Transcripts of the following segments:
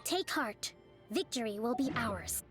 Take heart. Victory will be ours.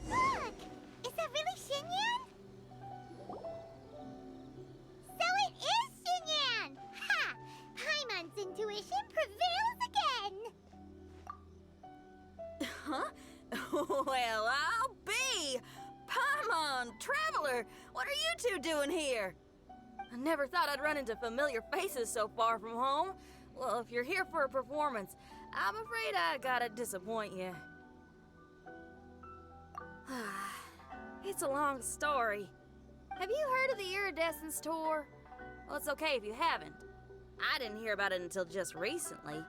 Look! Is that really Xinyan? So it is Xinyan! Ha! Paimon's intuition prevails again! Huh? Well, I'll be! Paimon, Traveler, what are you two doing here? I never thought I'd run into familiar faces so far from home. Well, if you're here for a performance, I'm afraid I gotta disappoint you. It's a long story. Have you heard of the Iridescence Tour? Well, it's okay if you haven't. I didn't hear about it until just recently.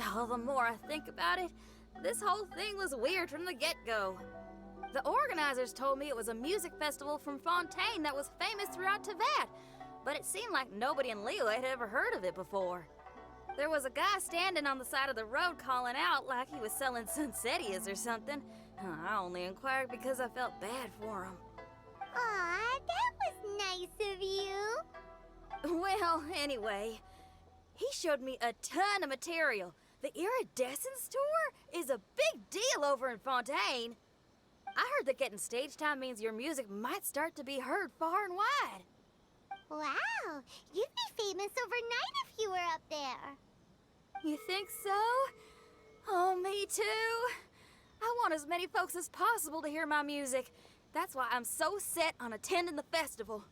Oh, the more I think about it, this whole thing was weird from the get-go. The organizers told me it was a music festival from Fontaine that was famous throughout Teyvat, but it seemed like nobody in Liyue had ever heard of it before. There was a guy standing on the side of the road calling out like he was selling sunsettias or something. I only inquired because I felt bad for him. Aw, that was nice of you. Well, anyway, he showed me a ton of material. The Iridescence tour is a big deal over in Fontaine. I heard that getting stage time means your music might start to be heard far and wide. Wow, you'd be famous overnight if you were up there. You think so? Oh, me too. I want as many folks as possible to hear my music. That's why I'm so set on attending the festival.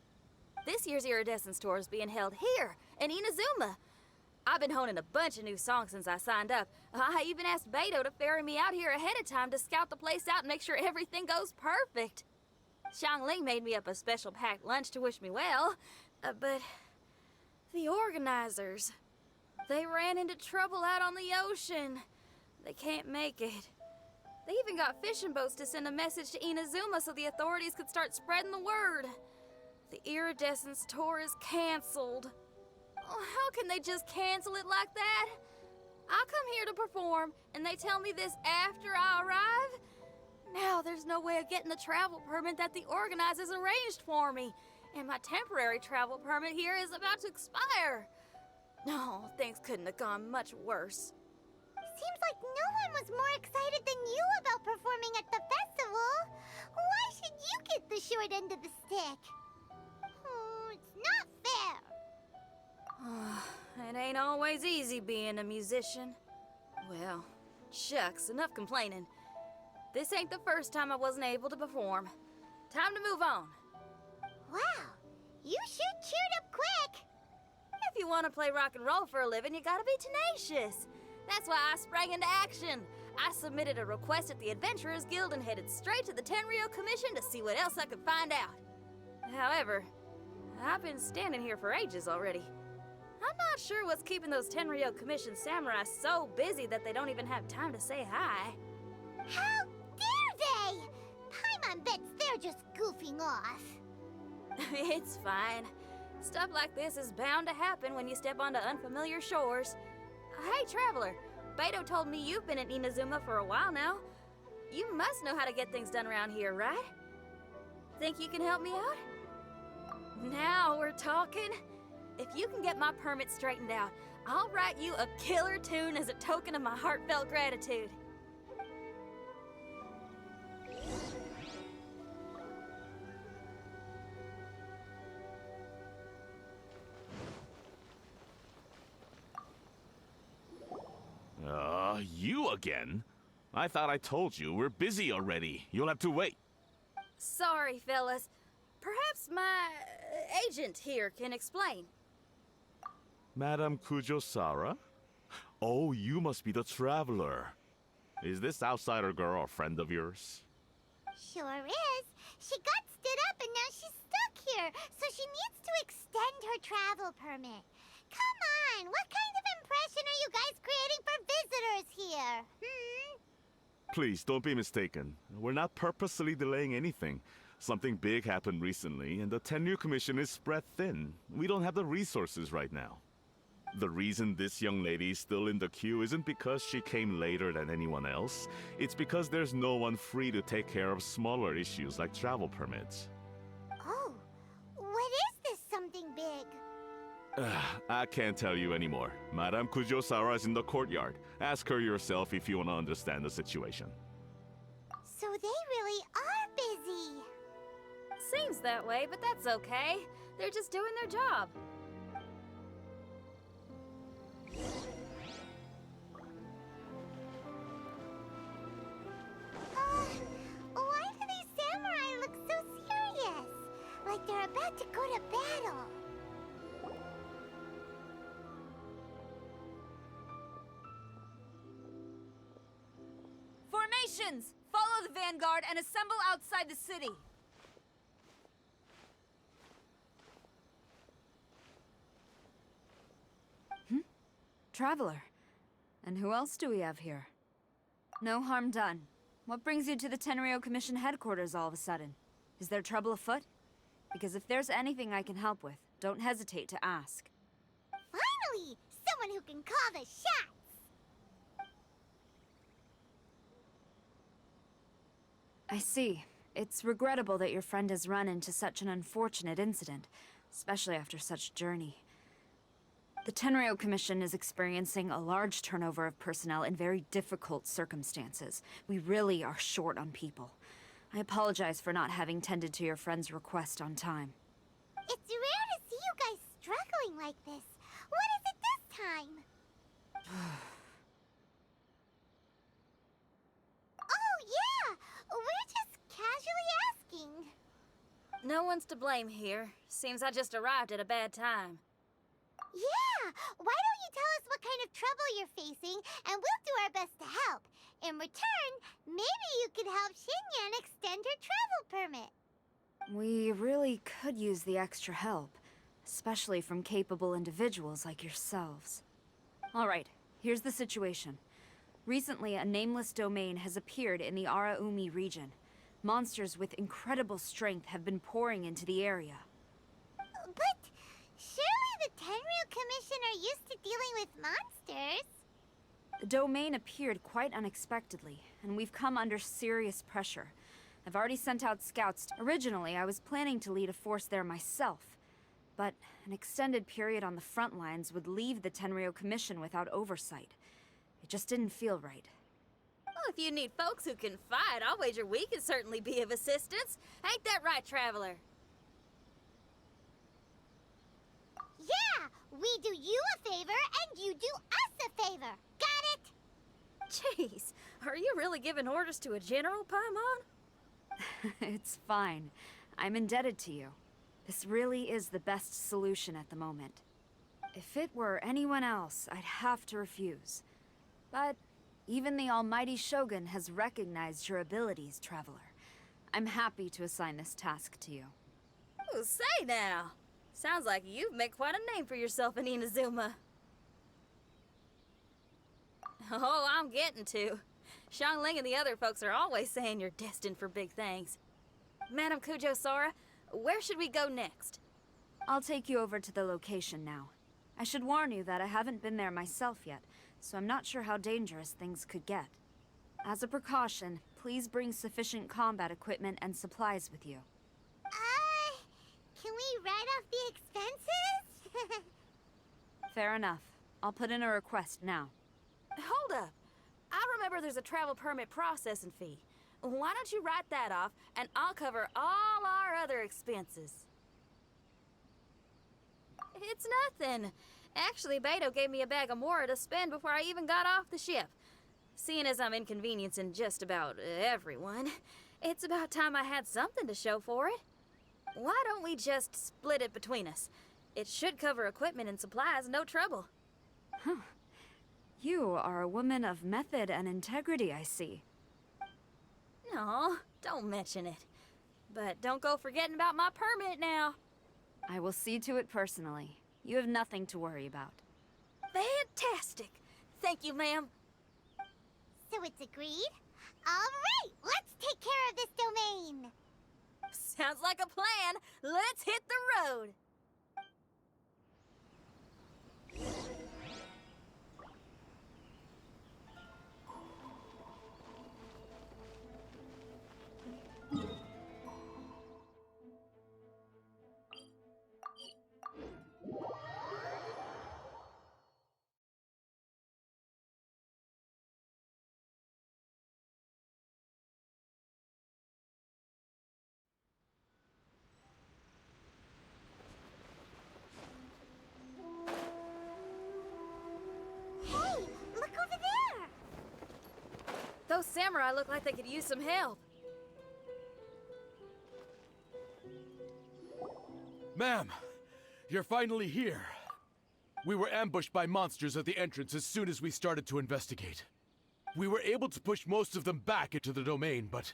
This year's Iridescence tour is being held here in Inazuma. I've been honing a bunch of new songs since I signed up. I even asked Beto to ferry me out here ahead of time to scout the place out and make sure everything goes perfect. Xiangling made me up a special packed lunch to wish me well, but the organizers, they ran into trouble out on the ocean. They can't make it. They even got fishing boats to send a message to Inazuma so the authorities could start spreading the word. The Iridescence tour is canceled. Oh, how can they just cancel it like that? I come here to perform, and they tell me this after I arrive? Now there's no way of getting the travel permit that the organizers arranged for me, and my temporary travel permit here is about to expire. No, things couldn't have gone much worse. Seems like no one was more excited than you about performing at the festival. Why should you get the short end of the stick? Oh, it's not fair. It ain't always easy being a musician. Well, shucks, enough complaining. This ain't the first time I wasn't able to perform. Time to move on. Wow, you sure cheered up quick. If you want to play rock and roll for a living, you gotta be tenacious. That's why I sprang into action. I submitted a request at the Adventurers Guild and headed straight to the Tenryou Commission to see what else I could find out. However, I've been standing here for ages already. I'm not sure what's keeping those Tenryou Commission samurai so busy that they don't even have time to say hi. How dare they? Paimon bets they're just goofing off. It's fine. Stuff like this is bound to happen when you step onto unfamiliar shores. Hey, Traveler, Beto told me you've been in Inazuma for a while now. You must know how to get things done around here, right? Think you can help me out? Now we're talking. If you can get my permit straightened out, I'll write you a killer tune as a token of my heartfelt gratitude. You again? I thought I told you we're busy already. You'll have to wait. Sorry, fellas. Perhaps my agent here can explain. Madame Kujo-Sara? Oh, you must be the traveler. Is this outsider girl a friend of yours? Sure is. She got stood up and now she's stuck here, so she needs to extend her travel permit. Come on, what kind of impression are you guys creating for visitors here? Please, don't be mistaken. We're not purposely delaying anything. Something big happened recently, and the Tenryou Commission is spread thin. We don't have the resources right now. The reason this young lady is still in the queue isn't because she came later than anyone else. It's because there's no one free to take care of smaller issues like travel permits. Oh, what is this something big? I can't tell you anymore. Madame Kujo-Sara is in the courtyard. Ask her yourself if you want to understand the situation. So they really are busy. Seems that way, but that's okay. They're just doing their job. Why do these samurai look so serious? Like they're about to go to battle. Formations! Follow the vanguard and assemble outside the city. Traveler, And who else do we have here? No harm done. What brings you to the Tenryo Commission headquarters all of a sudden? Is there trouble afoot? Because if there's anything I can help with, don't hesitate to ask. Finally! Someone who can call the shots! I see. It's regrettable that your friend has run into such an unfortunate incident, especially after such a journey. The Tenryo Commission is experiencing a large turnover of personnel in very difficult circumstances. We really are short on people. I apologize for not having tended to your friend's request on time. It's rare to see you guys struggling like this. What is it this time? Oh, yeah! We're just casually asking. No one's to blame here. Seems I just arrived at a bad time. Yeah! Why don't you tell us what kind of trouble you're facing, and we'll do our best to help. In return, maybe you could help Xinyan extend her travel permit. We really could use the extra help, especially from capable individuals like yourselves. Alright, here's the situation. Recently, a nameless domain has appeared in the Araumi region. Monsters with incredible strength have been pouring into the area. But surely the Tenryu Commission are used to dealing with monsters. The domain appeared quite unexpectedly, and we've come under serious pressure. I've already sent out scouts. Originally, I was planning to lead a force there myself, but an extended period on the front lines would leave the Tenryo Commission without oversight. It just didn't feel right. Well, if you need folks who can fight, I'll wager we can certainly be of assistance. Ain't that right, Traveler? Yeah! We do you a favor, and you do us a favor. Got it? Jeez, are you really giving orders to a general, Paimon? It's fine. I'm indebted to you. This really is the best solution at the moment. If it were anyone else, I'd have to refuse. But even the almighty Shogun has recognized your abilities, Traveler. I'm happy to assign this task to you. Ooh, say now. Sounds like you've made quite a name for yourself in Inazuma. Oh, I'm getting to. Xiangling and the other folks are always saying you're destined for big things. Madam Kujo Sora, where should we go next? I'll take you over to the location now. I should warn you that I haven't been there myself yet, so I'm not sure how dangerous things could get. As a precaution, please bring sufficient combat equipment and supplies with you. Can we write off the expenses? Fair enough. I'll put in a request now. Hold up. I remember there's a travel permit processing fee. Why don't you write that off, and I'll cover all our other expenses. It's nothing. Actually, Beto gave me a bag of Mora to spend before I even got off the ship. Seeing as I'm inconveniencing just about everyone, it's about time I had something to show for it. Why don't we just split it between us? It should cover equipment and supplies, no trouble. Huh. You are a woman of method and integrity, I see. No, don't mention it. But don't go forgetting about my permit now. I will see to it personally. You have nothing to worry about. Fantastic. Thank you, ma'am. So it's agreed? Alright, let's take care of this domain. Sounds like a plan. Let's hit the road. Hey, look over there! Those samurai look like they could use some help. Ma'am, you're finally here. We were ambushed by monsters at the entrance as soon as we started to investigate. We were able to push most of them back into the domain, but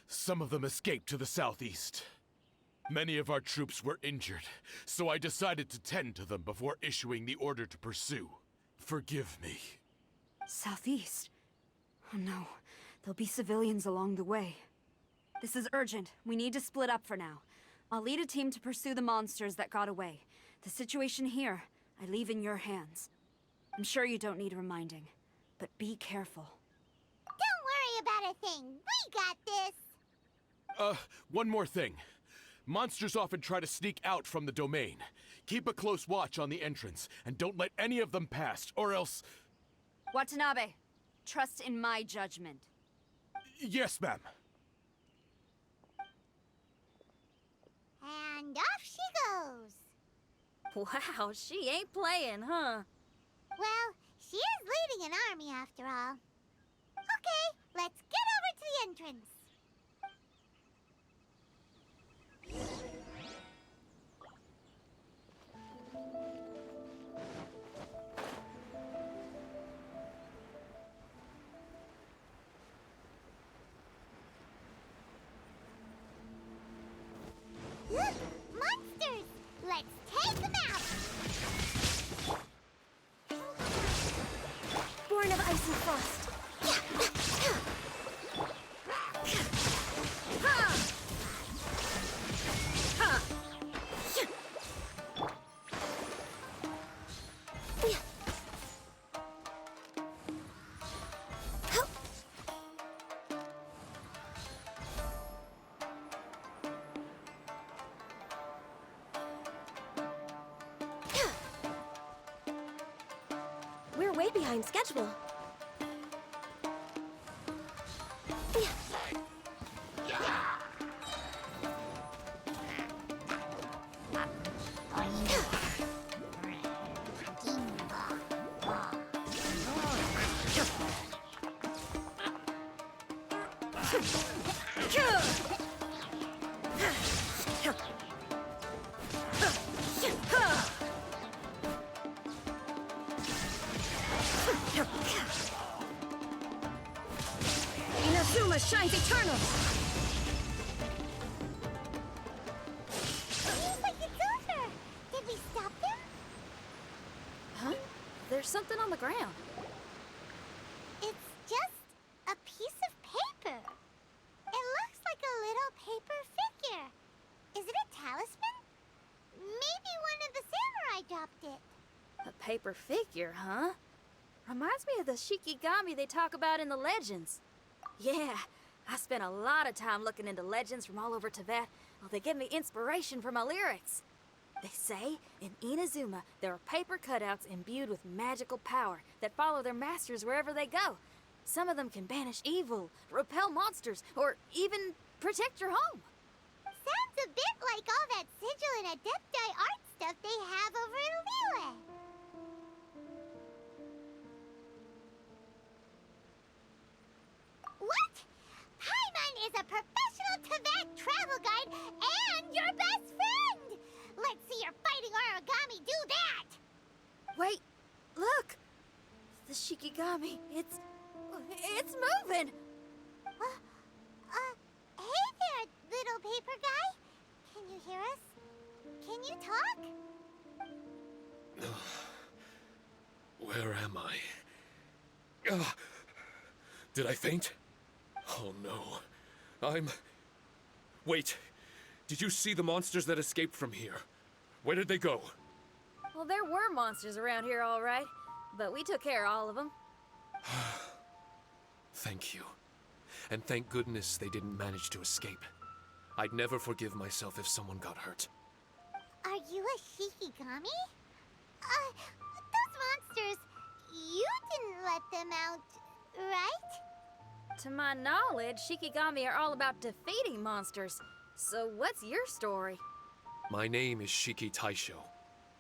some of them escaped to the southeast. Many of our troops were injured, so I decided to tend to them before issuing the order to pursue. Forgive me. Southeast. Oh no, there'll be civilians along the way. This is urgent. We need to split up for now. I'll lead a team to pursue the monsters that got away. The situation here, I leave in your hands. I'm sure you don't need reminding, but be careful. Don't worry about a thing. We got this. One more thing. Monsters often try to sneak out from the domain. Keep a close watch on the entrance, and don't let any of them pass, or else... Watanabe, trust in my judgment. Yes, ma'am. And off she goes. Wow, she ain't playing, huh? Well, she is leading an army after all. Okay, let's get over to the entrance. Look! Monsters! Let's take them out! Born of ice and frost. We're way behind schedule. Inazuma shines eternal! Seems like it's over. Did we stop them? Huh? There's something on the ground. It's just a piece of paper. It looks like a little paper figure. Is it a talisman? Maybe one of the samurai dropped it. A paper figure, huh? Reminds me of the Shikigami they talk about in the legends. Yeah, I spent a lot of time looking into legends from all over Tibet. Well, they give me inspiration for my lyrics. They say in Inazuma there are paper cutouts imbued with magical power that follow their masters wherever they go. Some of them can banish evil, repel monsters, or even protect your home. Sounds a bit like all that sigil and adepti art stuff they have over in Liyue. What? Paimon is a professional Tibet travel guide and your best friend! Let's see your fighting origami do that! Wait, look! The Shikigami, it's moving! Hey there, little paper guy. Can you hear us? Can you talk? Where am I? Did I faint? Oh no. Wait. Did you see the monsters that escaped from here? Where did they go? Well, there were monsters around here, all right. But we took care of all of them. Thank you. And thank goodness they didn't manage to escape. I'd never forgive myself if someone got hurt. Are you a Shikigami? Those monsters, you didn't let them out, right? To my knowledge, Shikigami are all about defeating monsters. So what's your story? My name is Shiki Taisho,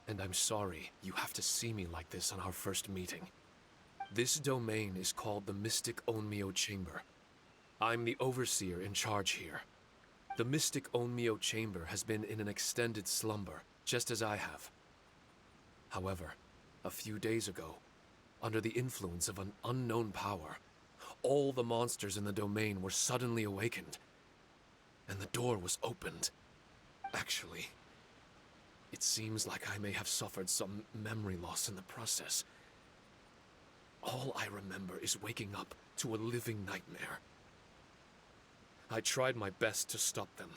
and I'm sorry you have to see me like this on our first meeting. This domain is called the Mystic Onmyo Chamber. I'm the overseer in charge here. The Mystic Onmyo Chamber has been in an extended slumber, just as I have. However, a few days ago, under the influence of an unknown power, all the monsters in the domain were suddenly awakened, and the door was opened. Actually, it seems like I may have suffered some memory loss in the process. All I remember is waking up to a living nightmare. I tried my best to stop them.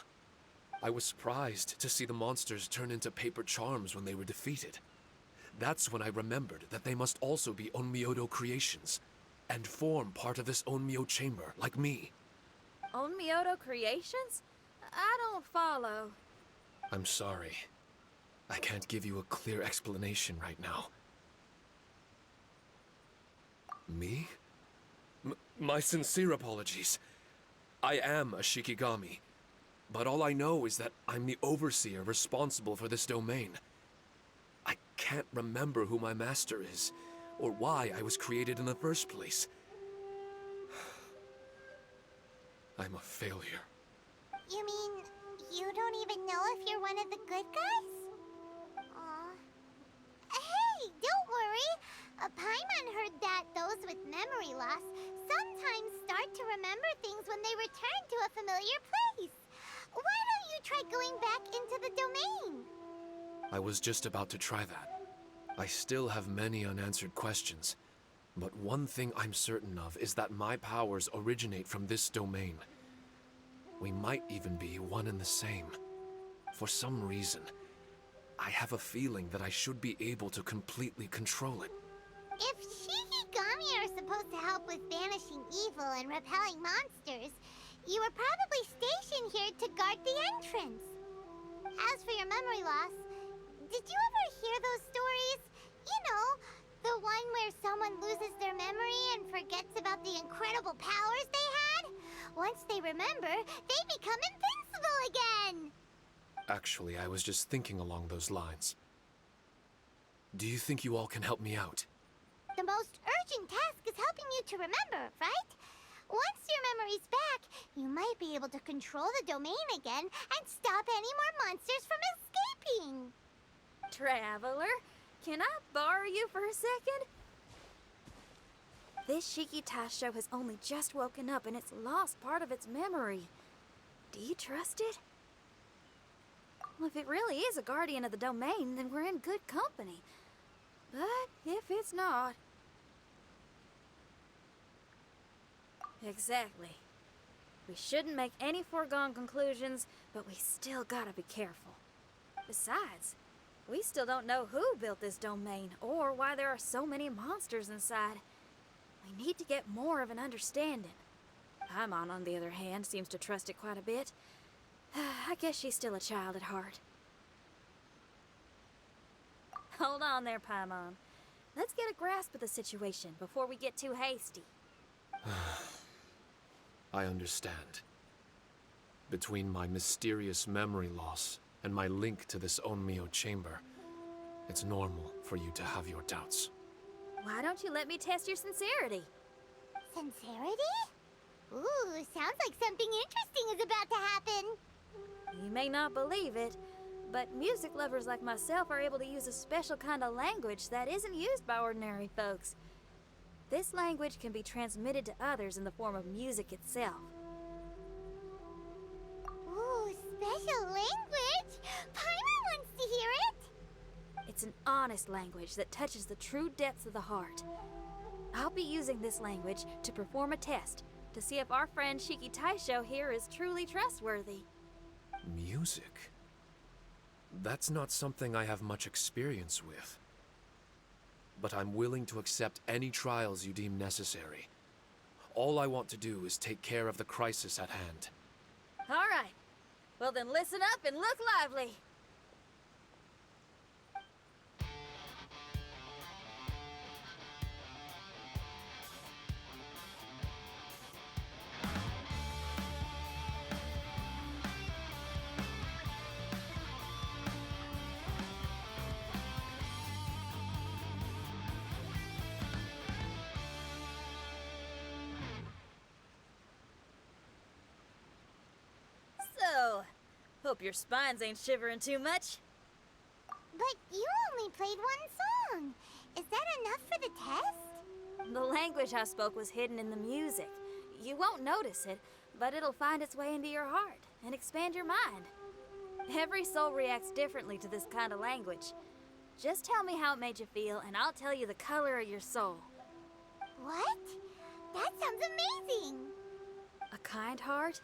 I was surprised to see the monsters turn into paper charms when they were defeated. That's when I remembered that they must also be Onmyodo creations, and form part of this Onmyo chamber, like me. Onmyodo creations? I don't follow. I'm sorry. I can't give you a clear explanation right now. Me? My sincere apologies. I am a Shikigami, but all I know is that I'm the overseer responsible for this domain. I can't remember who my master is, or why I was created in the first place. I'm a failure. You mean you don't even know if you're one of the good guys? Aw. Hey, don't worry. Paimon heard that those with memory loss sometimes start to remember things when they return to a familiar place. Why don't you try going back into the domain? I was just about to try that. I still have many unanswered questions, but one thing I'm certain of is that my powers originate from this domain. We might even be one and the same. For some reason, I have a feeling that I should be able to completely control it. If Shikigami are supposed to help with banishing evil and repelling monsters, you were probably stationed here to guard the entrance. As for your memory loss, did you ever hear those stories? You know, the one where someone loses their memory and forgets about the incredible powers they had? Once they remember, they become invincible again! Actually, I was just thinking along those lines. Do you think you all can help me out? The most urgent task is helping you to remember, right? Once your memory's back, you might be able to control the domain again and stop any more monsters from escaping. Traveler, can I borrow you for a second? This Shiki Taisho has only just woken up and it's lost part of its memory. Do you trust it? Well, if it really is a guardian of the domain, then we're in good company. But if it's not... Exactly. We shouldn't make any foregone conclusions, but we still gotta be careful. Besides, we still don't know who built this domain, or why there are so many monsters inside. We need to get more of an understanding. Paimon, on the other hand, seems to trust it quite a bit. I guess she's still a child at heart. Hold on there, Paimon. Let's get a grasp of the situation before we get too hasty. I understand. Between my mysterious memory loss and my link to this Onmyo chamber, it's normal for you to have your doubts. Why don't you let me test your sincerity? Sincerity? Ooh, sounds like something interesting is about to happen. You may not believe it, but music lovers like myself are able to use a special kind of language that isn't used by ordinary folks. This language can be transmitted to others in the form of music itself. Ooh, special language? Paimon wants to hear it. It's an honest language that touches the true depths of the heart. I'll be using this language to perform a test to see if our friend Shiki Taisho here is truly trustworthy. Music? That's not something I have much experience with. But I'm willing to accept any trials you deem necessary. All I want to do is take care of the crisis at hand. All right. Well then listen up and look lively. So, hope your spines ain't shivering too much. But you only played one song. Is that enough for the test? The language I spoke was hidden in the music. You won't notice it, but it'll find its way into your heart and expand your mind. Every soul reacts differently to this kind of language. Just tell me how it made you feel, and I'll tell you the color of your soul. What? That sounds amazing! A kind heart?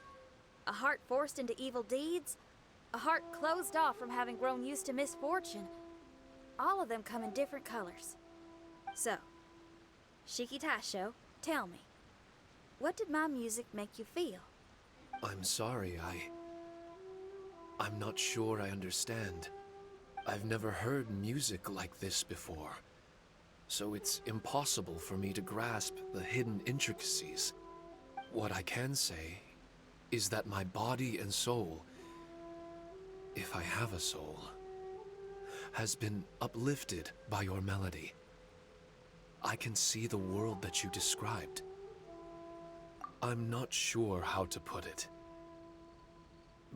A heart forced into evil deeds? A heart closed off from having grown used to misfortune? All of them come in different colors. So, Shiki Taisho, tell me, what did my music make you feel? I'm sorry, I'm not sure I understand. I've never heard music like this before, so it's impossible for me to grasp the hidden intricacies. What I can say is that my body and soul, if I have a soul, has been uplifted by your melody. I can see the world that you described. I'm not sure how to put it,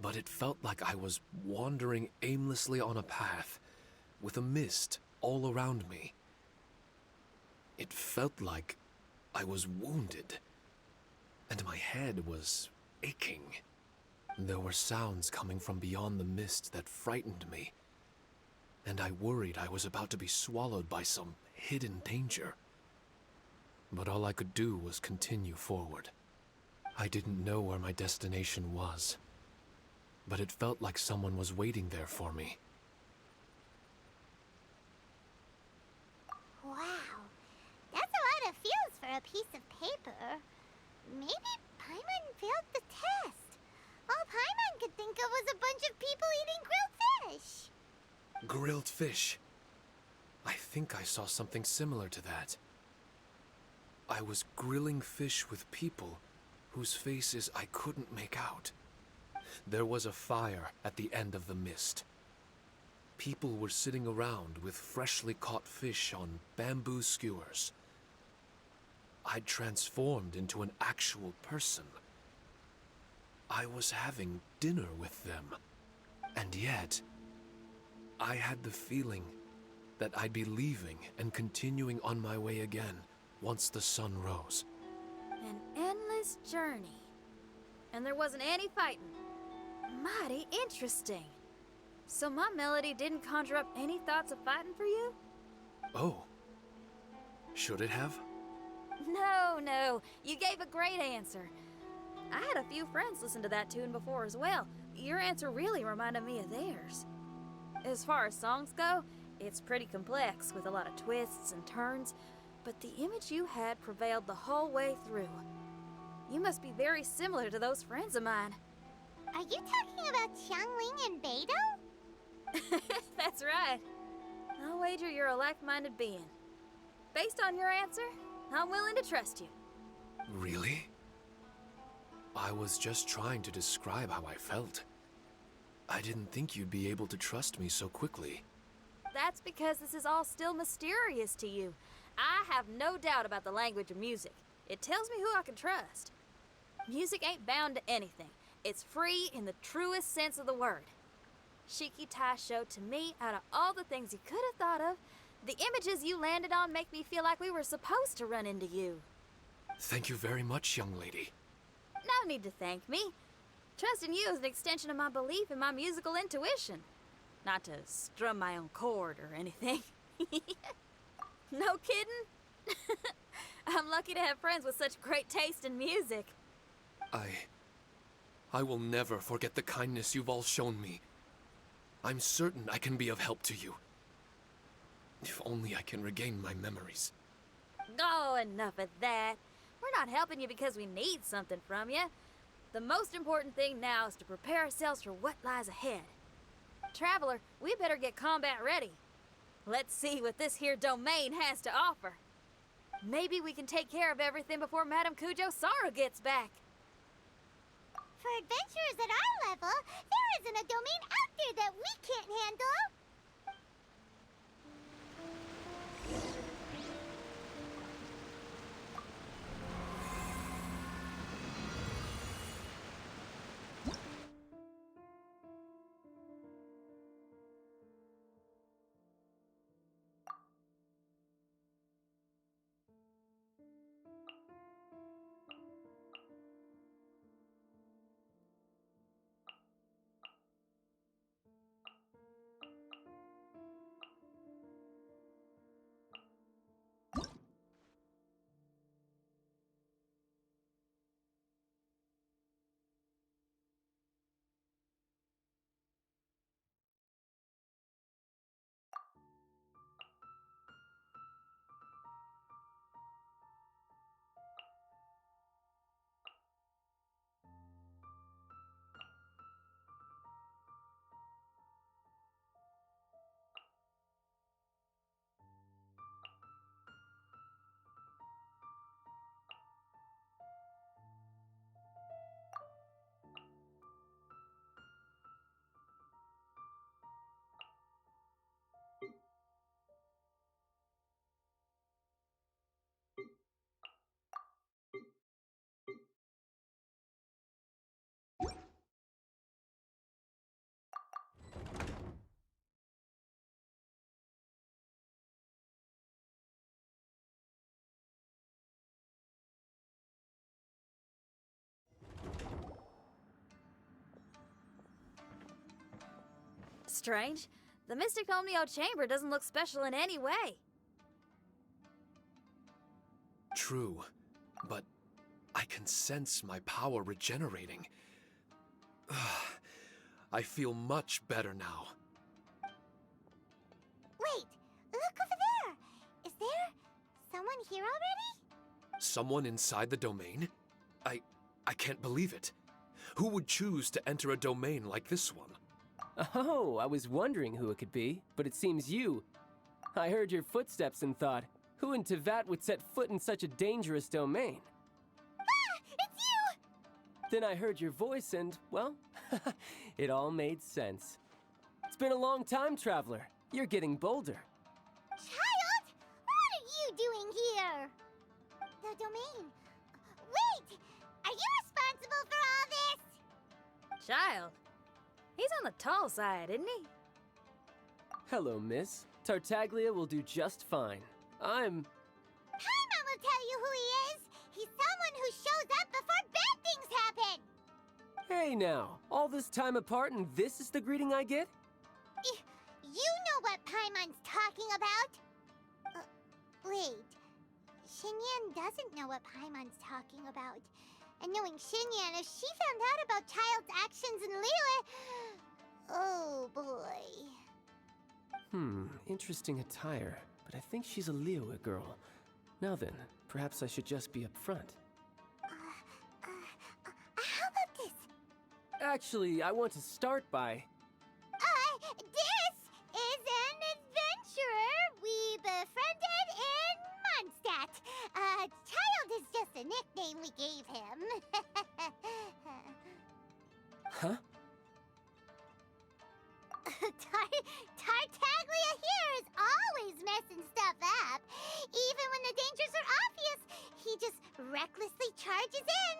but it felt like I was wandering aimlessly on a path with a mist all around me. It felt like I was wounded, and my head was aching. There were sounds coming from beyond the mist that frightened me, and I worried I was about to be swallowed by some hidden danger. But all I could do was continue forward. I didn't know where my destination was, but it felt like someone was waiting there for me. Wow, that's a lot of feels for a piece of paper. Maybe Paimon failed the test. All Paimon could think of was a bunch of people eating grilled fish. Grilled fish. I think I saw something similar to that. I was grilling fish with people whose faces I couldn't make out. There was a fire at the end of the mist. People were sitting around with freshly caught fish on bamboo skewers. I'd transformed into an actual person. I was having dinner with them. And yet, I had the feeling that I'd be leaving and continuing on my way again once the sun rose. An endless journey. And there wasn't any fighting. Mighty interesting. So my melody didn't conjure up any thoughts of fighting for you? Oh. Should it have? No. You gave a great answer. I had a few friends listen to that tune before as well. Your answer really reminded me of theirs. As far as songs go, it's pretty complex with a lot of twists and turns, but the image you had prevailed the whole way through. You must be very similar to those friends of mine. Are you talking about Xiangling and Beidou? That's right. I'll wager you're a like-minded being. Based on your answer, I'm willing to trust you. Really? I was just trying to describe how I felt. I didn't think you'd be able to trust me so quickly. That's because this is all still mysterious to you. I have no doubt about the language of music. It tells me who I can trust. Music ain't bound to anything. It's free in the truest sense of the word. Shiki Taisho, to me, out of all the things you could have thought of, the images you landed on make me feel like we were supposed to run into you. Thank you very much, young lady. No need to thank me. Trusting you is an extension of my belief in my musical intuition. Not to strum my own chord or anything. No kidding? I'm lucky to have friends with such great taste in music. I will never forget the kindness you've all shown me. I'm certain I can be of help to you. If only I can regain my memories. Oh, enough of that. We're not helping you because we need something from you. The most important thing now is to prepare ourselves for what lies ahead. Traveler, we better get combat ready. Let's see what this here domain has to offer. Maybe we can take care of everything before Madame Kujo Sara gets back. For adventurers at our level, there isn't a domain out there that we can't handle. That's strange. The Mystic Omnio Chamber doesn't look special in any way. True, but I can sense my power regenerating. I feel much better now. Wait, look over there! Is there someone here already? Someone inside the domain? I can't believe it. Who would choose to enter a domain like this one? Oh, I was wondering who it could be, but it seems you. I heard your footsteps and thought, who in Tevat would set foot in such a dangerous domain? Ah! It's you! Then I heard your voice and, well, it all made sense. It's been a long time, Traveler. You're getting bolder. Child! What are you doing here? The domain. Wait! Are you responsible for all this? Child. He's on the tall side, isn't he? Hello, miss. Tartaglia will do just fine. Paimon will tell you who he is. He's someone who shows up before bad things happen. Hey now, all this time apart and this is the greeting I get? You know what Paimon's talking about? Wait. Xinyan doesn't know what Paimon's talking about. And knowing Xinyan, if she found out about Child's actions in Liyue... Oh, boy. Interesting attire, but I think she's a Liyue girl. Now then, perhaps I should just be up front. How about this? Actually, I want to start by... This is an adventurer we befriended in Mondstadt. Child is just a nickname we gave him. Huh? Tartaglia here is always messing stuff up. Even when the dangers are obvious, he just recklessly charges in.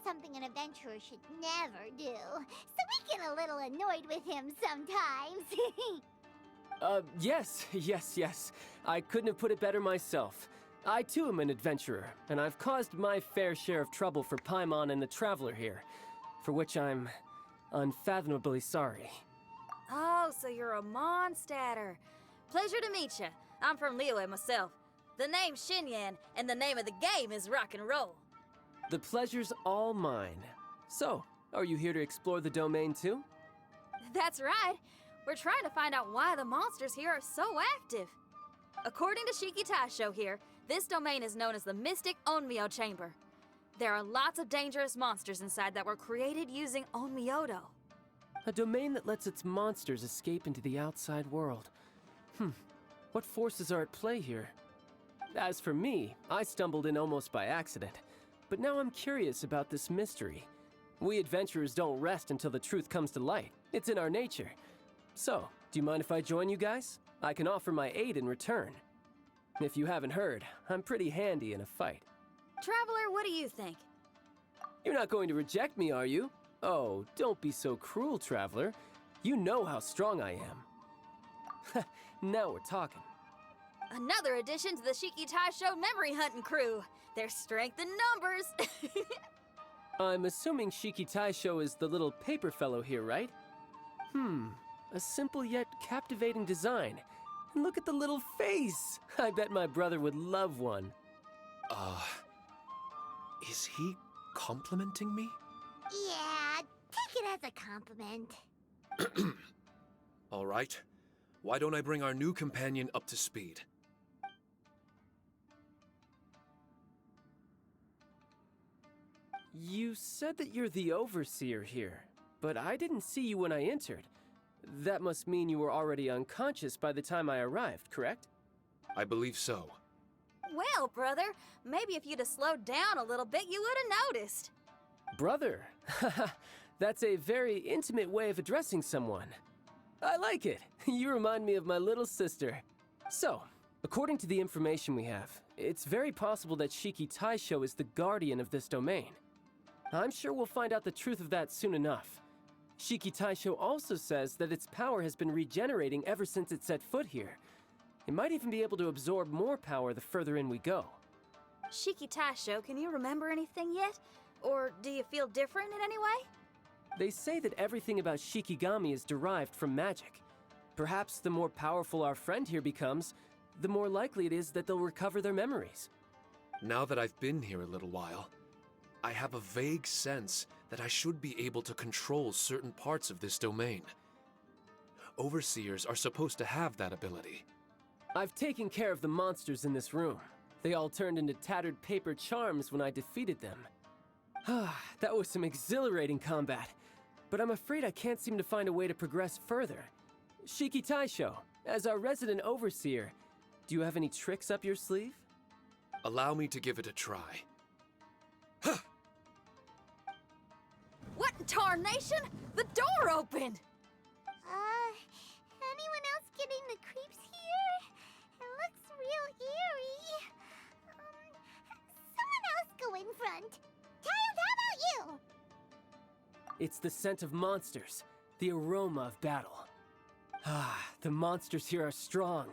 Something an adventurer should never do. So we get a little annoyed with him sometimes. Yes. I couldn't have put it better myself. I too am an adventurer, and I've caused my fair share of trouble for Paimon and the Traveler here, for which I'm unfathomably sorry. Oh, so you're a Mondstadter. Pleasure to meet you. I'm from Liyue myself. The name's Xinyan, and the name of the game is rock and roll. The pleasure's all mine. So, are you here to explore the domain too? That's right. We're trying to find out why the monsters here are so active. According to Shiki Taisho here, this domain is known as the Mystic Onmyo Chamber. There are lots of dangerous monsters inside that were created using Onmyodo. A domain that lets its monsters escape into the outside world. What forces are at play here? As for me, I stumbled in almost by accident. But now I'm curious about this mystery. We adventurers don't rest until the truth comes to light. It's in our nature. So, do you mind if I join you guys? I can offer my aid in return. If you haven't heard, I'm pretty handy in a fight. Traveler, what do you think? You're not going to reject me, are you? Oh, don't be so cruel, Traveler. You know how strong I am. Now we're talking. Another addition to the Shiki Taisho memory hunting crew. There's strength in numbers. I'm assuming Shiki Taisho is the little paper fellow here, right? A simple yet captivating design. And look at the little face! I bet my brother would love one. Is he complimenting me? Yeah, take it as a compliment. All right. Why don't I bring our new companion up to speed? You said that you're the overseer here, but I didn't see you when I entered. That must mean you were already unconscious by the time I arrived, correct? I believe so. Well, brother, maybe if you'd have slowed down a little bit, you would have noticed. Brother? That's a very intimate way of addressing someone. I like it. You remind me of my little sister. So, according to the information we have, it's very possible that Shiki Taisho is the guardian of this domain. I'm sure we'll find out the truth of that soon enough. Shiki Taisho also says that its power has been regenerating ever since it set foot here. It might even be able to absorb more power the further in we go. Shiki Taisho, can you remember anything yet? Or do you feel different in any way? They say that everything about Shikigami is derived from magic. Perhaps the more powerful our friend here becomes, the more likely it is that they'll recover their memories. Now that I've been here a little while, I have a vague sense that I should be able to control certain parts of this domain. Overseers are supposed to have that ability. I've taken care of the monsters in this room. They all turned into tattered paper charms when I defeated them. That was some exhilarating combat, but I'm afraid I can't seem to find a way to progress further. Shiki Taisho, as our resident overseer, do you have any tricks up your sleeve? Allow me to give it a try. What in tarnation? The door opened! Anyone else getting the creeps here? It looks real eerie. Someone else go in front. Child, how about you? It's the scent of monsters, the aroma of battle. The monsters here are strong.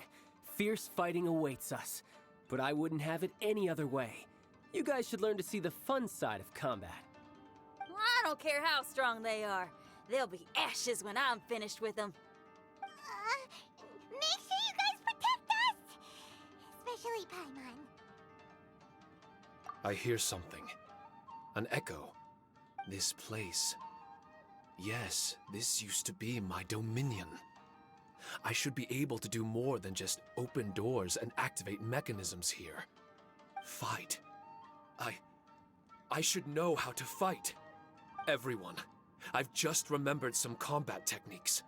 Fierce fighting awaits us, but I wouldn't have it any other way. You guys should learn to see the fun side of combat. I don't care how strong they are. They'll be ashes when I'm finished with them. Make sure you guys protect us! Especially Paimon. I hear something. An echo. This place. Yes, this used to be my dominion. I should be able to do more than just open doors and activate mechanisms here. Fight. I should know how to fight. Everyone, I've just remembered some combat techniques.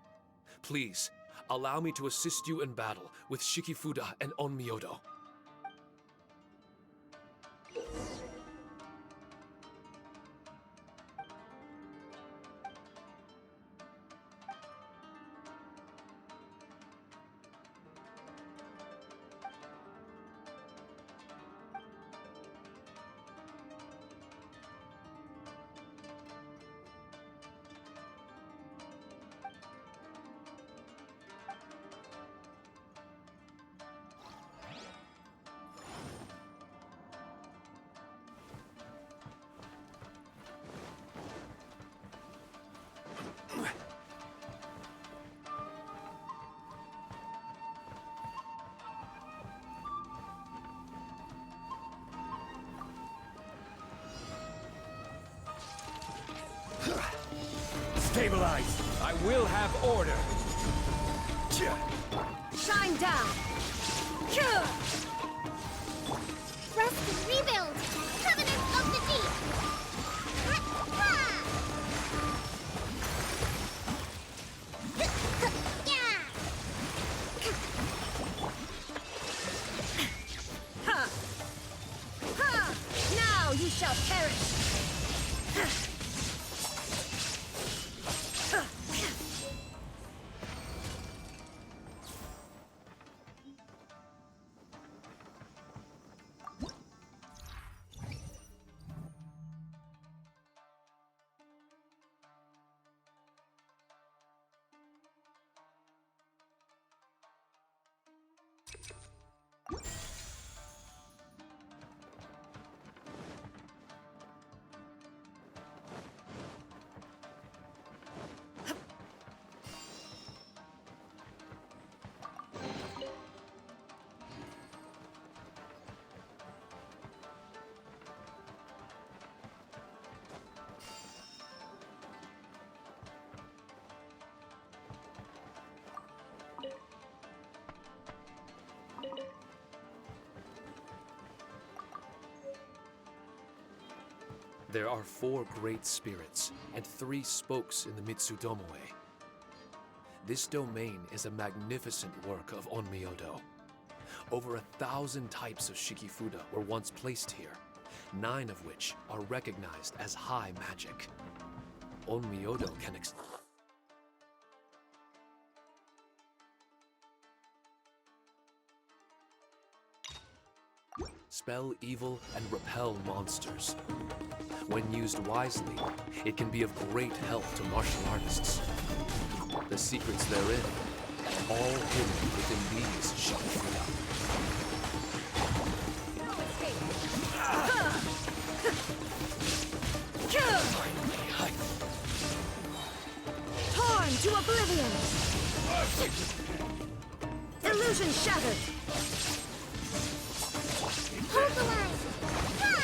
Please, allow me to assist you in battle with Shikifuda and Onmyodo. Stabilize! I will have order! Shine down! Rest and rebuild! Covenant of the Deep! Ha! Ha! Now you shall perish! There are 4 great spirits and 3 spokes in the Mitsudomoe. This domain is a magnificent work of Onmyodo. Over 1,000 types of Shikifuda were once placed here, 9 of which are recognized as high magic. Onmyodo can expel evil and repel monsters. When used wisely, it can be of great help to martial artists. The secrets therein are all hidden within these Shikifuda. Torn to oblivion! Illusion shattered! Hold the line! Ha!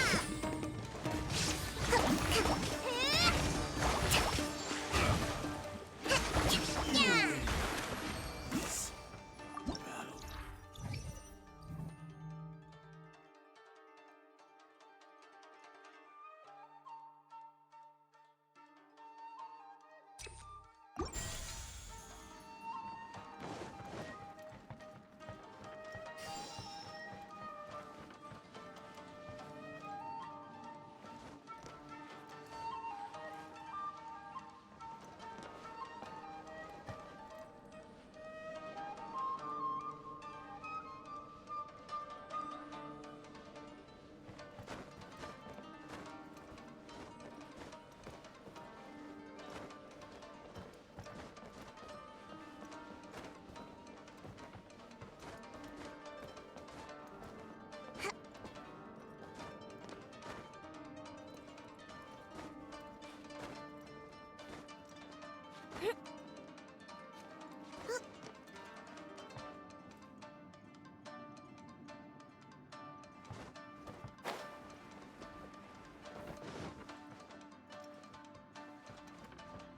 Yeah!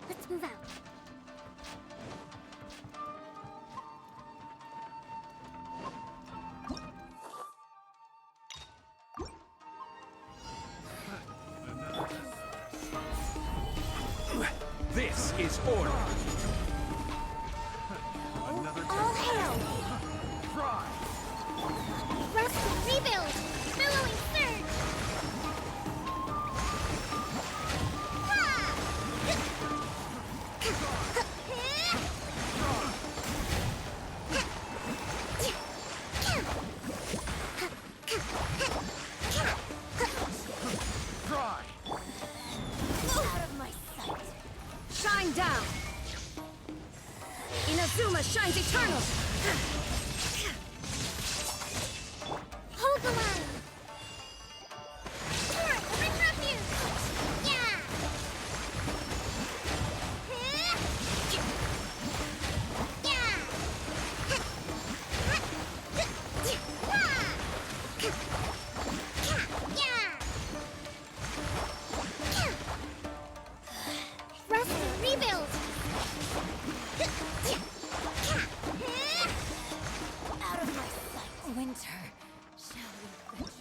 Let's move out. This is order. All hail! Rest and rebuild! Billowing surge! Out of my sight! Shine down! Inazuma shines eternal! Hold the line! Turret of refuge! Yeah! Rest and rebuild! Out of my sight! Winter, shall we fetch?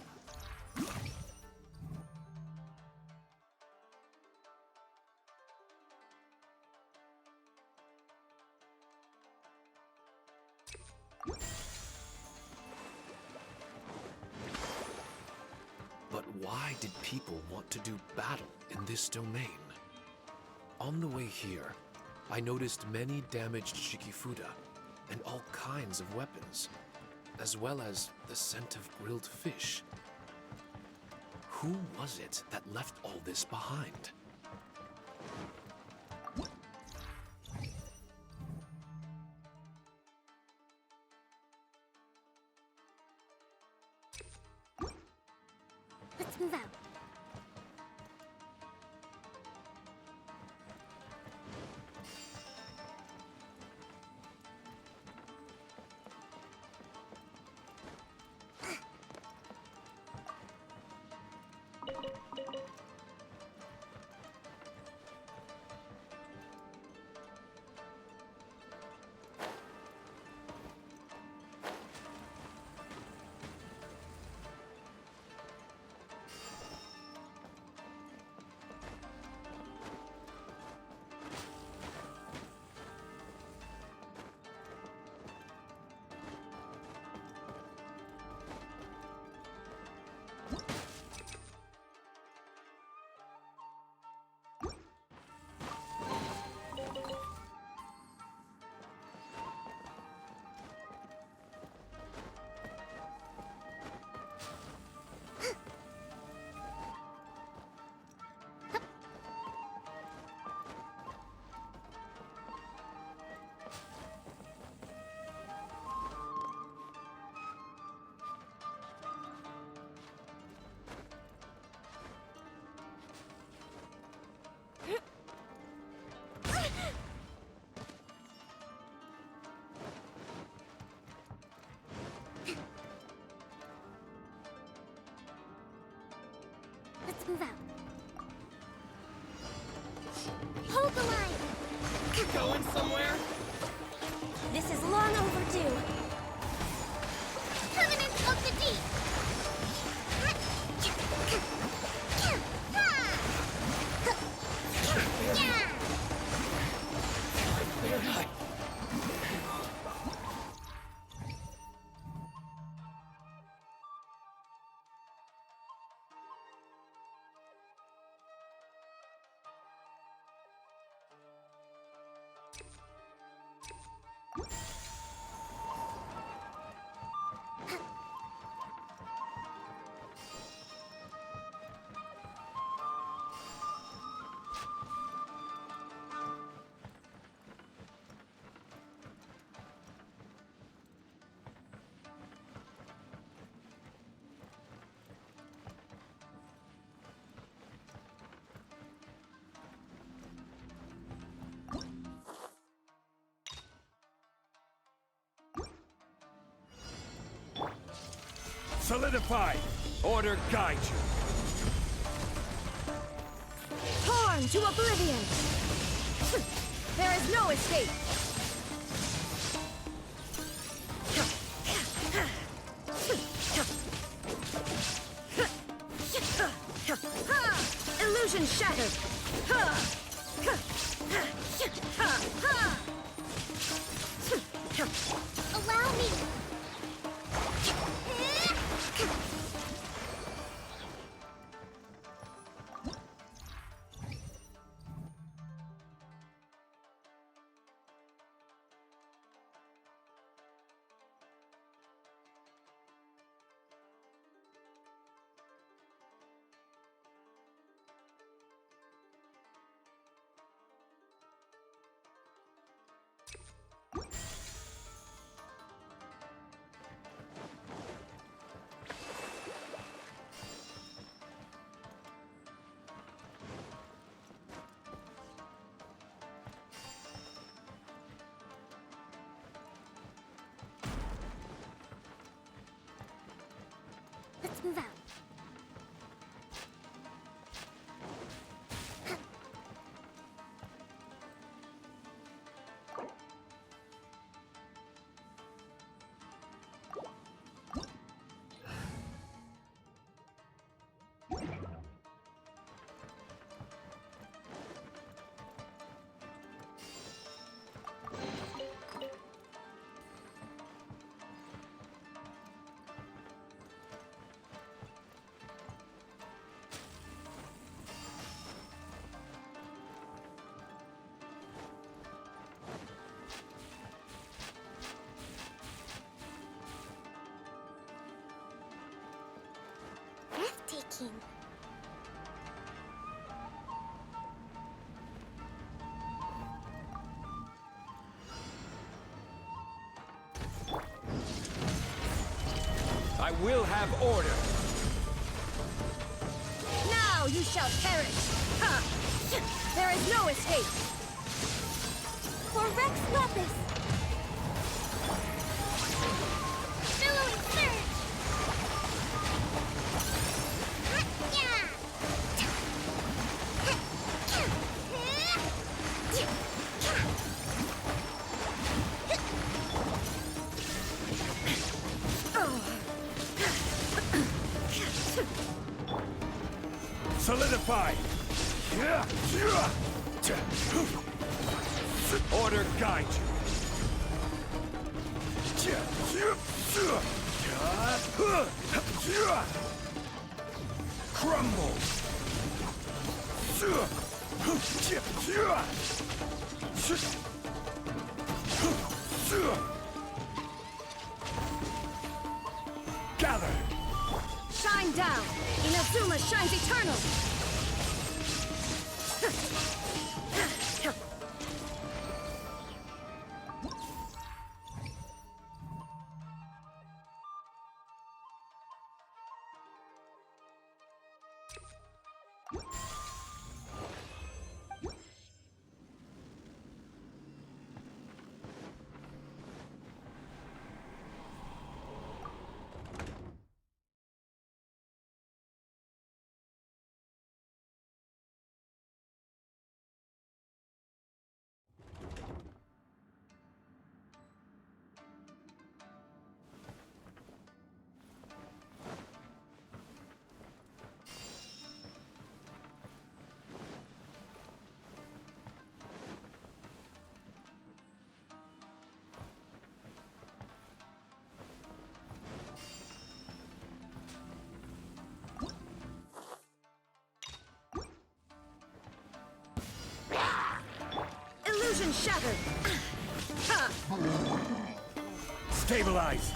But why did people want to do battle in this domain? On the way here, I noticed many damaged Shikifuda and all kinds of weapons, as well as the scent of grilled fish. Who was it that left all this behind? Let's move out. Let's move out. Hold the line! Going somewhere? This is long overdue. Permanence of the deep! Solidified! Order guide you! Torn to oblivion! There is no escape! Illusion shattered! Allow me! Let's move out. Breathtaking. I will have order! Now you shall perish! Ha! There is no escape! For Rex Lapis! Billowing surge! Solidified! Order guide you! Crumble! Gather! Shine down! Inazuma shines eternal! shattered! Stabilize!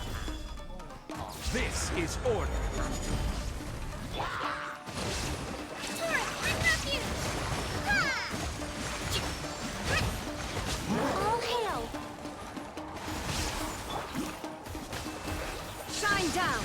This is order! All hail! Shine down!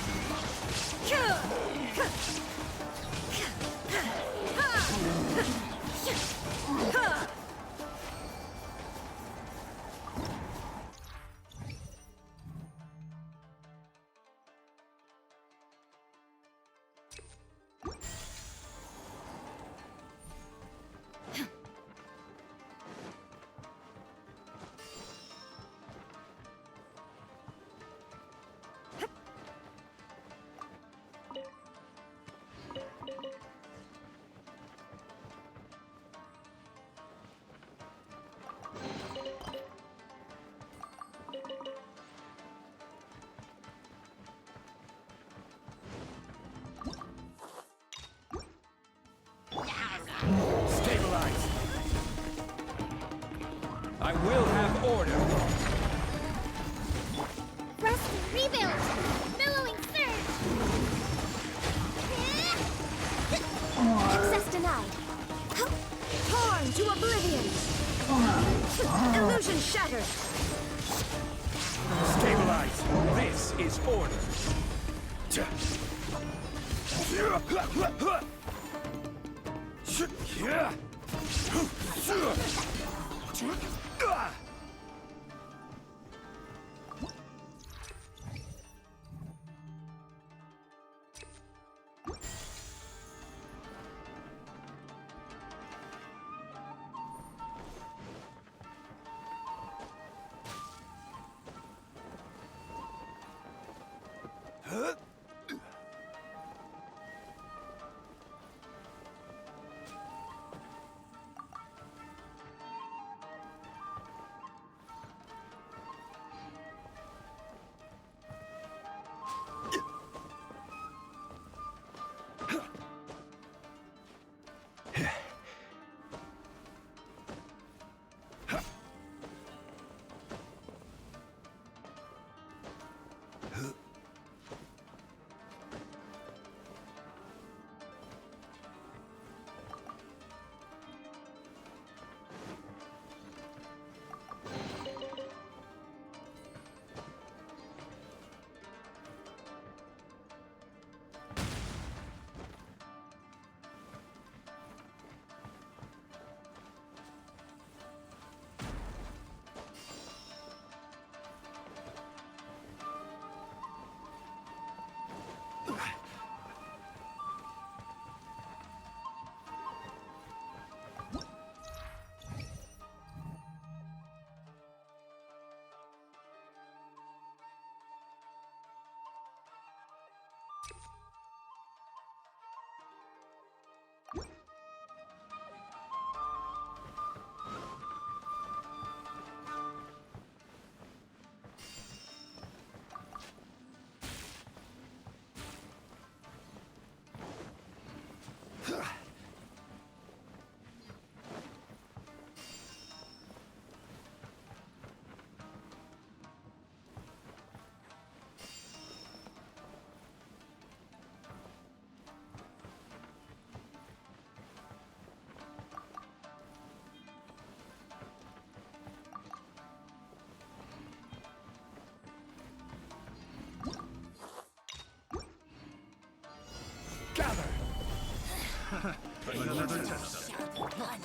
Stabilize! I will have order! Rest and rebuild! Billowing surge! Access denied! Torn to oblivion! Illusion shattered! Stabilize! This is order!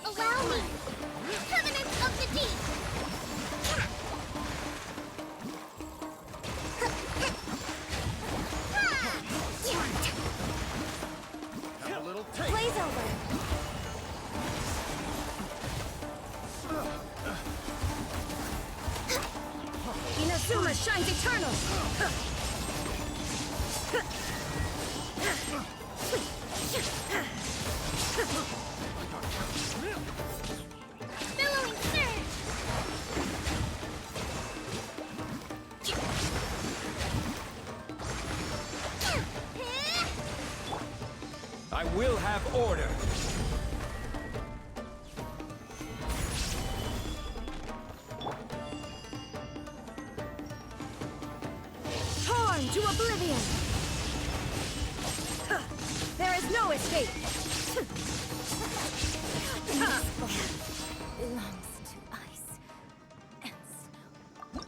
Allow me! Covenant of the Deep! Blaze over! Inazuma shines eternal! Billowing surge! I will have order! no escape! Belongs to ice and snow.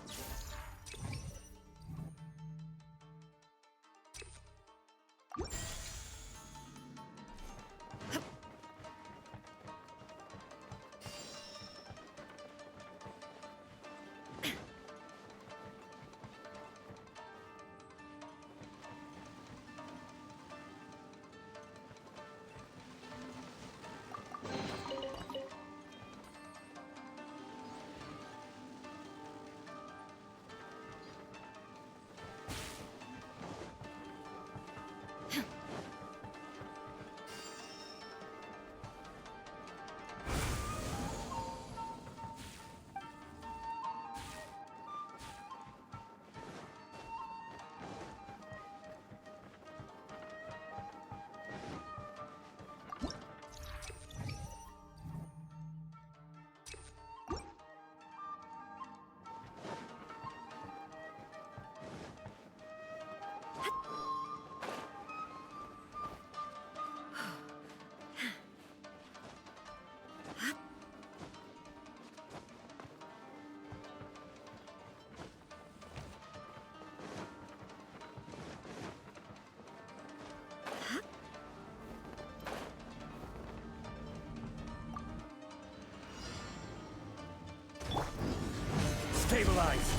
Stabilize!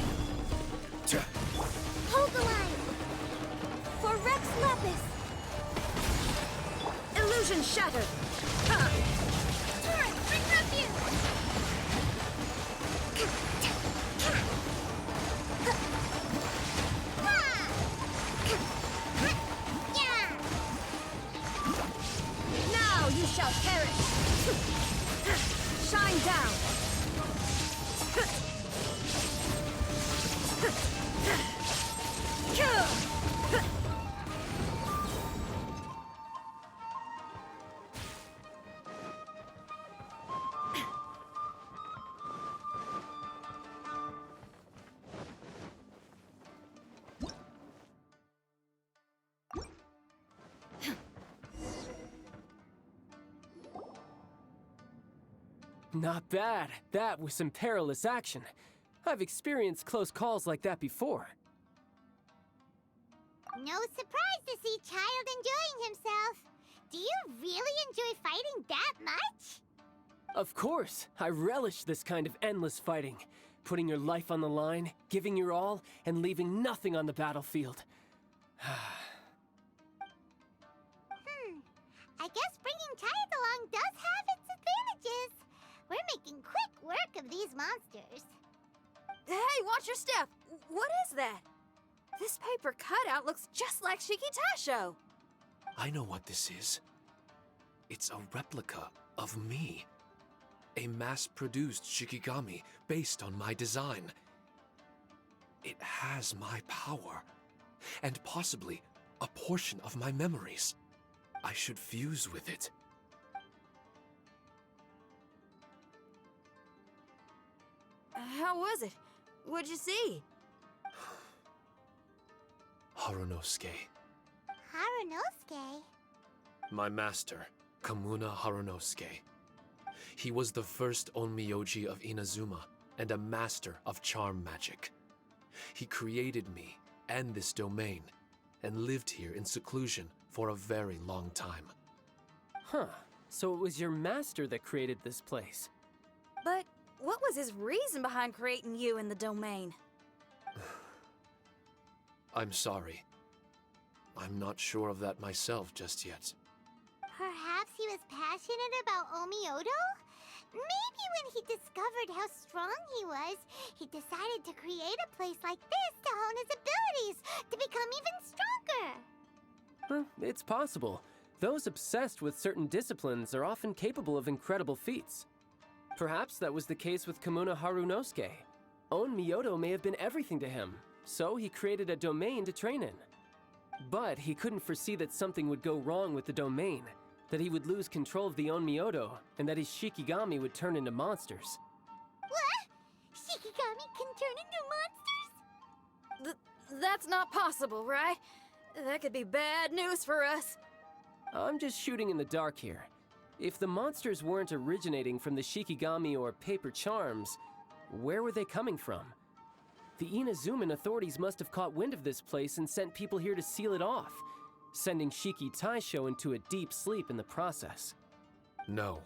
Hold the line! For Rex Lapis! Illusion shattered! Ha! Torrent, bring refuge! Now you shall perish! Shine down! Not bad. That was some perilous action. I've experienced close calls like that before. No surprise to see Child enjoying himself. Do you really enjoy fighting that much? Of course, I relish this kind of endless fighting. Putting your life on the line, giving your all, and leaving nothing on the battlefield. I guess bringing Child along does have its advantages. We're making quick work of these monsters. Hey, watch your step! What is that? This paper cutout looks just like Shikitasho. I know what this is. It's a replica of me. A mass-produced Shikigami based on my design. It has my power, and possibly a portion of my memories. I should fuse with it. How was it? What'd you see? Harunosuke. Harunosuke? My master, Kamuna Harunosuke. He was the first Onmyoji of Inazuma and a master of charm magic. He created me and this domain and lived here in seclusion for a very long time. Huh. So it was your master that created this place. But what was his reason behind creating you in the domain? I'm sorry. I'm not sure of that myself just yet. Perhaps he was passionate about Omiodo? Maybe when he discovered how strong he was, he decided to create a place like this to hone his abilities, to become even stronger. It's possible. Those obsessed with certain disciplines are often capable of incredible feats. Perhaps that was the case with Kamuna Harunosuke. Onmyodo may have been everything to him, so he created a domain to train in. But he couldn't foresee that something would go wrong with the domain, that he would lose control of the Onmyodo, and that his Shikigami would turn into monsters. What? Shikigami can turn into monsters? That's not possible, right? That could be bad news for us. I'm just shooting in the dark here. If the monsters weren't originating from the Shikigami or paper charms, where were they coming from? The Inazuman authorities must have caught wind of this place and sent people here to seal it off, sending Shiki Taisho into a deep sleep in the process. No.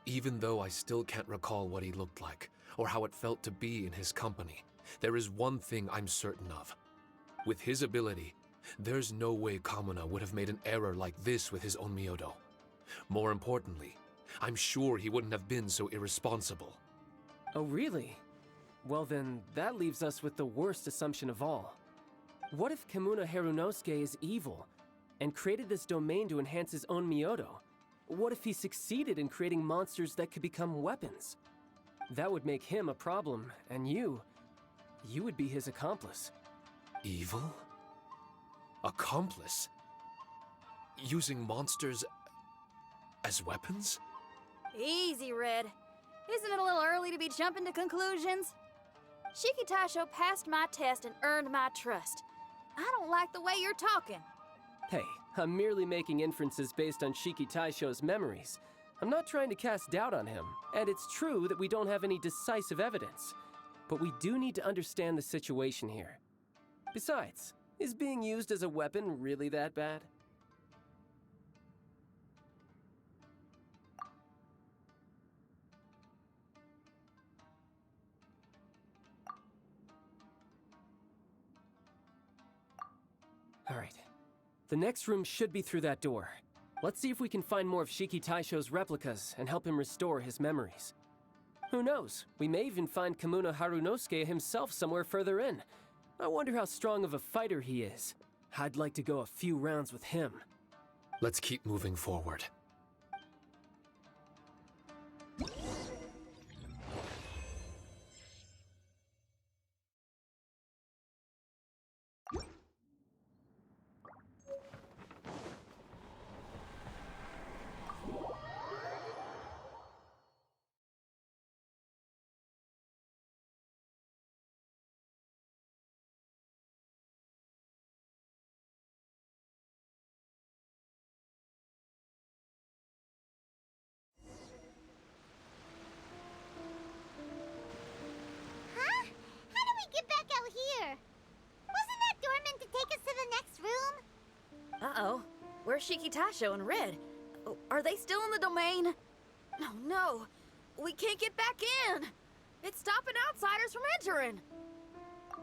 Even though I still can't recall what he looked like, or how it felt to be in his company, there is one thing I'm certain of. With his ability, there's no way Kamuna would have made an error like this with his own Myodo. More importantly, I'm sure he wouldn't have been so irresponsible. Oh, really? Well then, that leaves us with the worst assumption of all. What if Kamuna Harunosuke is evil, and created this domain to enhance his own Myodo? What if he succeeded in creating monsters that could become weapons? That would make him a problem, and you would be his accomplice. Evil? Accomplice? Using monsters as weapons? Easy, Red. Isn't it a little early to be jumping to conclusions? Shiki Taisho passed my test and earned my trust. I don't like the way you're talking. Hey, I'm merely making inferences based on Shiki Taisho's memories. I'm not trying to cast doubt on him, and it's true that we don't have any decisive evidence. But we do need to understand the situation here. Besides, is being used as a weapon really that bad? All right. The next room should be through that door. Let's see if we can find more of Shiki Taisho's replicas and help him restore his memories. Who knows? We may even find Kamuna Harunosuke himself somewhere further in. I wonder how strong of a fighter he is. I'd like to go a few rounds with him. Let's keep moving forward. Huh? How do we get back out here? Wasn't that door meant to take us to the next room? Uh-oh. Where's Shiki Taisho and Red? Oh, are they still in the domain? No, no. We can't get back in. It's stopping outsiders from entering.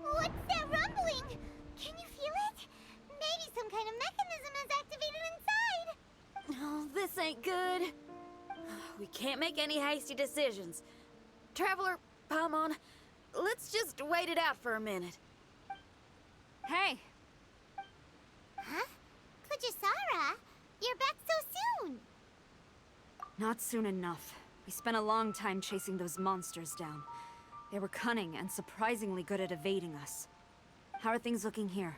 What's that rumbling? Can you feel it? Maybe some kind of mechanism is activated inside. Oh, this ain't good. We can't make any hasty decisions. Traveler, Paimon, let's just wait it out for a minute. Hey, Huh? Kujisara, you're back so soon. not soon enough. We spent a long time chasing those monsters down. They were cunning and surprisingly good at evading us. How are things looking here?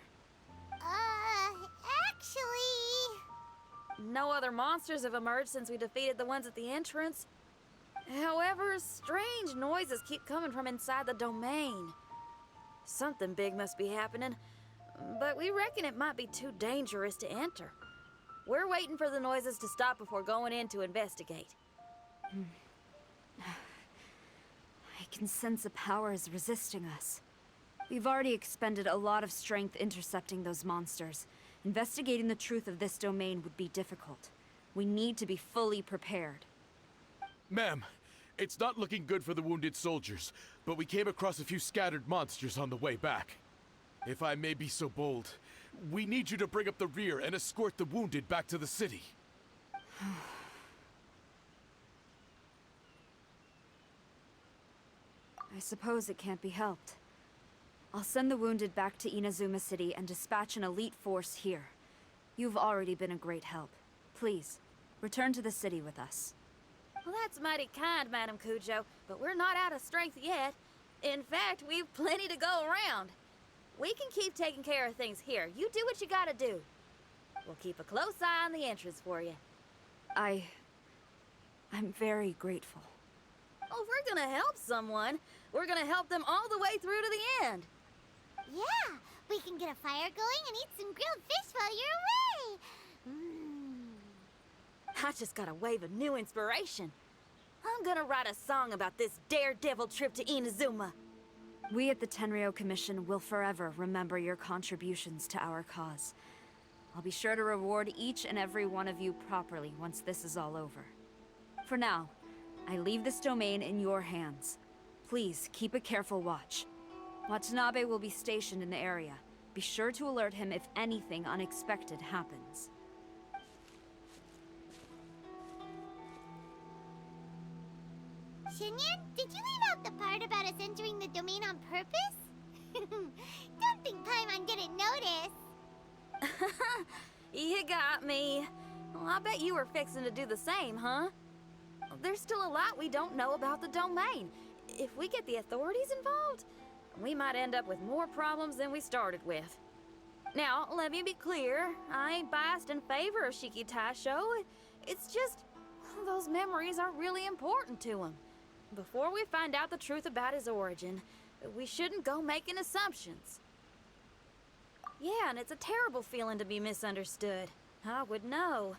Actually... No other monsters have emerged since we defeated the ones at the entrance. However, strange noises keep coming from inside the domain. Something big must be happening, but we reckon it might be too dangerous to enter. We're waiting for the noises to stop before going in to investigate. I can sense a power is resisting us. We've already expended a lot of strength intercepting those monsters. Investigating the truth of this domain would be difficult. We need to be fully prepared. Ma'am, it's not looking good for the wounded soldiers, but we came across a few scattered monsters on the way back. If I may be so bold, we need you to bring up the rear and escort the wounded back to the city. I suppose it can't be helped. I'll send the wounded back to Inazuma City and dispatch an elite force here. You've already been a great help. Please, return to the city with us. Well, that's mighty kind, Madam Cujo, but we're not out of strength yet. In fact, we've plenty to go around. We can keep taking care of things here. You do what you gotta do. We'll keep a close eye on the entrance for you. I'm very grateful. Oh, if we're gonna help someone, we're gonna help them all the way through to the end. Yeah, we can get a fire going and eat some grilled fish while you're away. I just got a wave of new inspiration. I'm gonna write a song about this daredevil trip to Inazuma. We at the Tenryo Commission will forever remember your contributions to our cause. I'll be sure to reward each and every one of you properly once this is all over. For now, I leave this domain in your hands. Please keep a careful watch. Watanabe will be stationed in the area. Be sure to alert him if anything unexpected happens. Shinyan, did you leave out the part about us entering the domain on purpose? Don't think Paimon didn't notice. You got me. Well, I bet you were fixing to do the same, huh? There's still a lot we don't know about the domain. If we get the authorities involved, we might end up with more problems than we started with. Now, let me be clear. I ain't biased in favor of Shiki Taisho. It's just, those memories are really important to him. Before we find out the truth about his origin, we shouldn't go making assumptions. Yeah, and it's a terrible feeling to be misunderstood. I would know.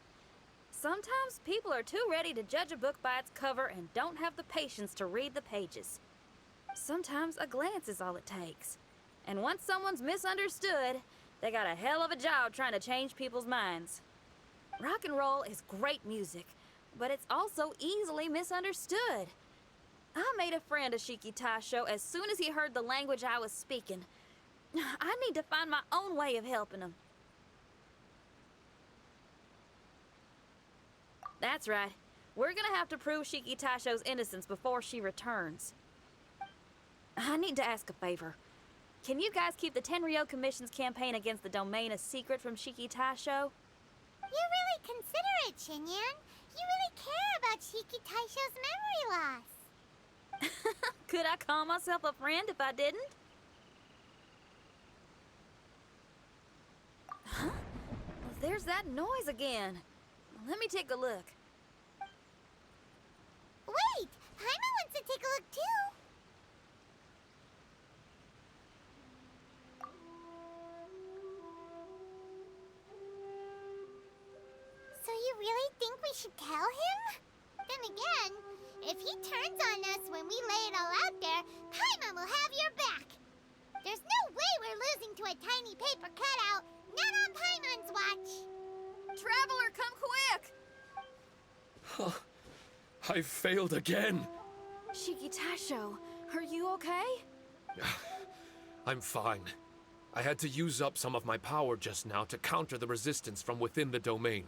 Sometimes people are too ready to judge a book by its cover and don't have the patience to read the pages. Sometimes a glance is all it takes. And once someone's misunderstood, they got a hell of a job trying to change people's minds. Rock and roll is great music, but it's also easily misunderstood. I made a friend of Shiki Taisho as soon as he heard the language I was speaking. I need to find my own way of helping him. That's right. We're gonna have to prove Shiki Taisho's innocence before she returns. I need to ask a favor. Can you guys keep the Tenryo Commission's campaign against the domain a secret from Shiki Taisho? You're really considerate, Shinyan. You really care about Shiki Taisho's memory loss. Could I call myself a friend if I didn't? Huh? There's that noise again. Let me take a look. Wait! Paimon wants to take a look too! So you really think we should tell him? Then again, if he turns on us when we lay it all out there, Paimon will have your back! There's no way we're losing to a tiny paper cutout, not on Paimon's watch! Traveler, come quick! I failed again. Shiki Taisho, are you okay? I'm fine. I had to use up some of my power just now to counter the resistance from within the domain.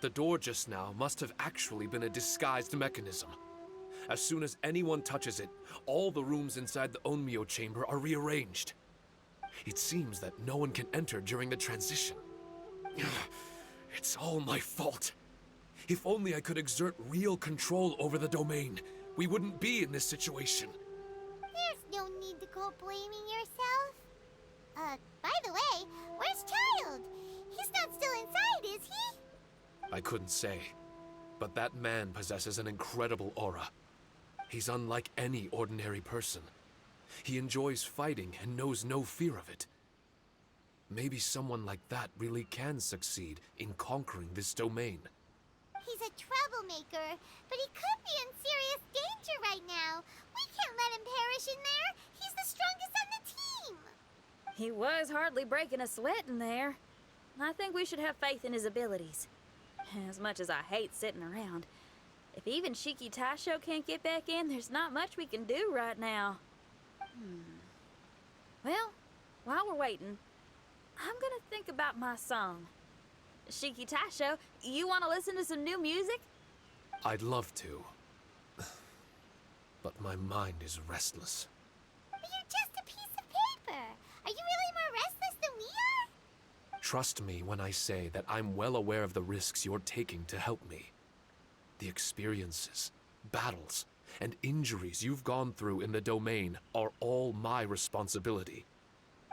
The door just now must have actually been a disguised mechanism. As soon as anyone touches it, all the rooms inside the Onmyo chamber are rearranged. It seems that no one can enter during the transition. It's all my fault. If only I could exert real control over the domain, we wouldn't be in this situation. There's no need to go blaming yourself. By the way, where's Child? He's not still inside, is he? I couldn't say, but that man possesses an incredible aura. He's unlike any ordinary person. He enjoys fighting and knows no fear of it. Maybe someone like that really can succeed in conquering this domain. He's a troublemaker, but he could be in serious danger right now. We can't let him perish in there. He's the strongest on the team. He was hardly breaking a sweat in there. I think we should have faith in his abilities. As much as I hate sitting around, if even Shiki Taisho can't get back in, there's not much we can do right now. Well, while we're waiting, I'm gonna think about my song. Shiki Taisho, you want to listen to some new music? I'd love to. But my mind is restless. But you're just a piece of paper. Are you really more restless than we are? Trust me when I say that I'm well aware of the risks you're taking to help me. The experiences, battles, and injuries you've gone through in the domain are all my responsibility.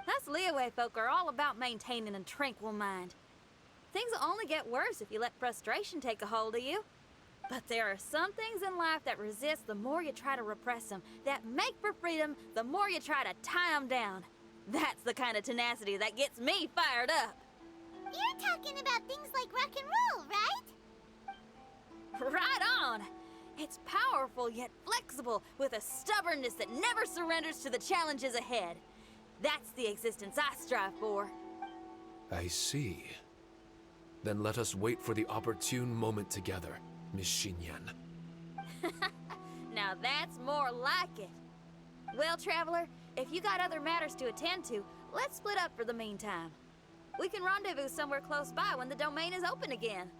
Us Liyue folk are all about maintaining a tranquil mind. Things will only get worse if you let frustration take a hold of you. But there are some things in life that resist the more you try to repress them, that make for freedom the more you try to tie them down. That's the kind of tenacity that gets me fired up. You're talking about things like rock and roll, right? powerful yet flexible, with a stubbornness that never surrenders to the challenges ahead. That's the existence I strive for. I see. Then let us wait for the opportune moment together, Miss Xinyan. Now that's more like it. Well, Traveler, if you got other matters to attend to, let's split up for the meantime. We can rendezvous somewhere close by when the domain is open again.